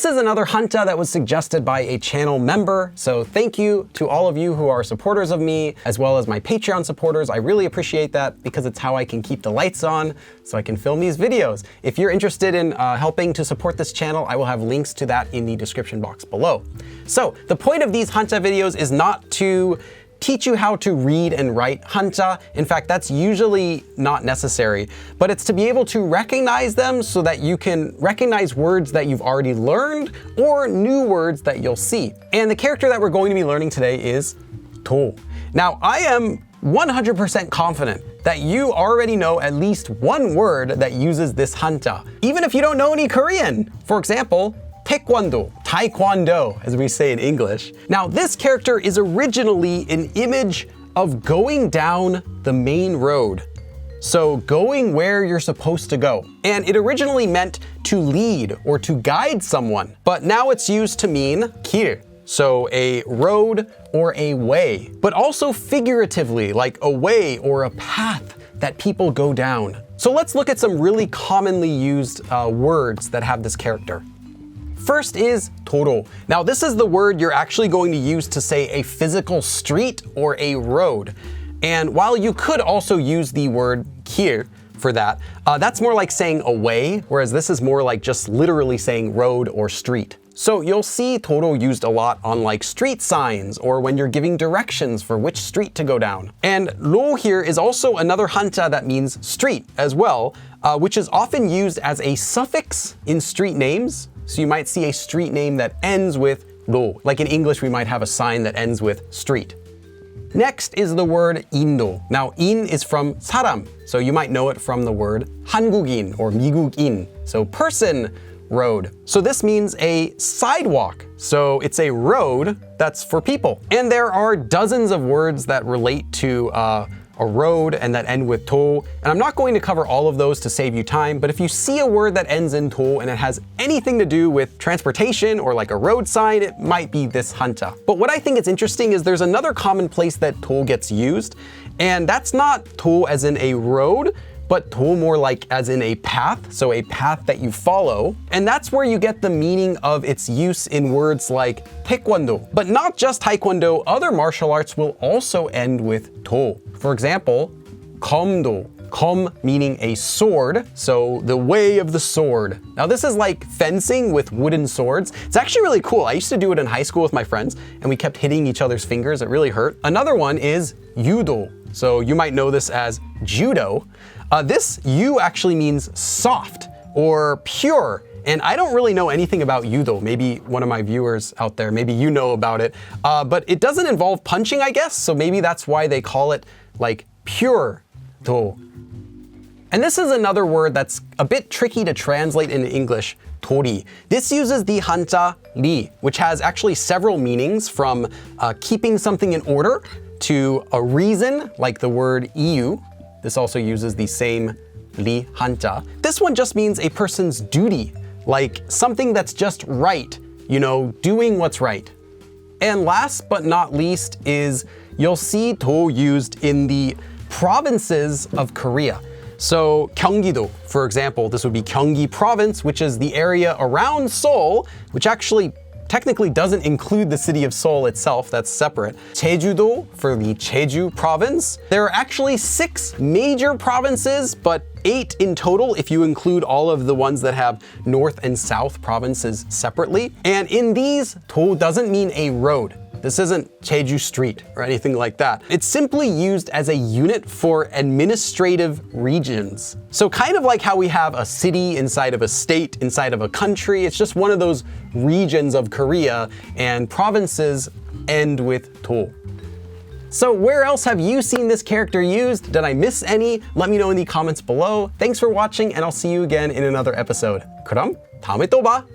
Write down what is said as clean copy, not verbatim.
this is another hanja that was suggested by a channel member, so thank you to all of you who are supporters of me, as well as my Patreon supporters. I really appreciate that because it's how I can keep the lights on so I can film these videos. If you're interested in helping to support this channel, I will have links to that in the description box below. So the point of these hanja videos is not to teach you how to read and write hanja. In fact, that's usually not necessary, but it's to be able to recognize them so that you can recognize words that you've already learned or new words that you'll see. And the character that we're going to be learning today is 도. Now, I am 100% confident that you already know at least one word that uses this hanja, even if you don't know any Korean. For example, taekwondo, as we say in English. Now, this character is originally an image of going down the main road. So going where you're supposed to go. And it originally meant to lead or to guide someone, but now it's used to mean 길, so a road or a way, but also figuratively, like a way or a path that people go down. So let's look at some really commonly used words that have this character. First is 도로. Now this is the word you're actually going to use to say a physical street or a road. And while you could also use the word 길 for that, that's more like saying a way, whereas this is more like just literally saying road or street. So you'll see 도로 used a lot on like street signs or when you're giving directions for which street to go down. And 로 here is also another hanja that means street as well, which is often used as a suffix in street names. So you might see a street name that ends with 로. Like in English, we might have a sign that ends with street. Next is the word 인도. Now, 인 is from 사람, so you might know it from the word 한국인 or 미국인, so person, road. So this means a sidewalk. So it's a road that's for people. And there are dozens of words that relate to a road and that end with 도. And I'm not going to cover all of those to save you time, but if you see a word that ends in 도 and it has anything to do with transportation or like a road sign, it might be this hanja. But what I think is interesting is there's another common place that 도 gets used, and that's not 도 as in a road, but 도 more like as in a path, so a path that you follow. And that's where you get the meaning of its use in words like taekwondo. But not just taekwondo, other martial arts will also end with 도. For example, 검도. 검 meaning a sword, so the way of the sword. Now this is like fencing with wooden swords. It's actually really cool. I used to do it in high school with my friends, and we kept hitting each other's fingers. It really hurt. Another one is 유도. So you might know this as judo. This 유 actually means soft or pure. And I don't really know anything about yudo. Maybe one of my viewers out there, maybe you know about it. But it doesn't involve punching, I guess. So maybe that's why they call it like pure do. And this is another word that's a bit tricky to translate in English, 도리. This uses the hanja 리, which has actually several meanings, from keeping something in order to a reason, like the word i유. This also uses the same 리 hanja. This one just means a person's duty, like something that's just right, you know, doing what's right. And last but not least is you'll see 도 used in the provinces of Korea. So 경기도, for example, this would be Gyeonggi province, which is the area around Seoul, which actually technically doesn't include the city of Seoul itself, that's separate. 제주도 for the Jeju province. There are actually 6 major provinces, but 8 in total if you include all of the ones that have north and south provinces separately. And in these, 도 doesn't mean a road. This isn't Jeju Street or anything like that. It's simply used as a unit for administrative regions. So kind of like how we have a city inside of a state, inside of a country, it's just one of those regions of Korea, and provinces end with 도. So where else have you seen this character used? Did I miss any? Let me know in the comments below. Thanks for watching, and I'll see you again in another episode. 그럼 다음에 또 봐!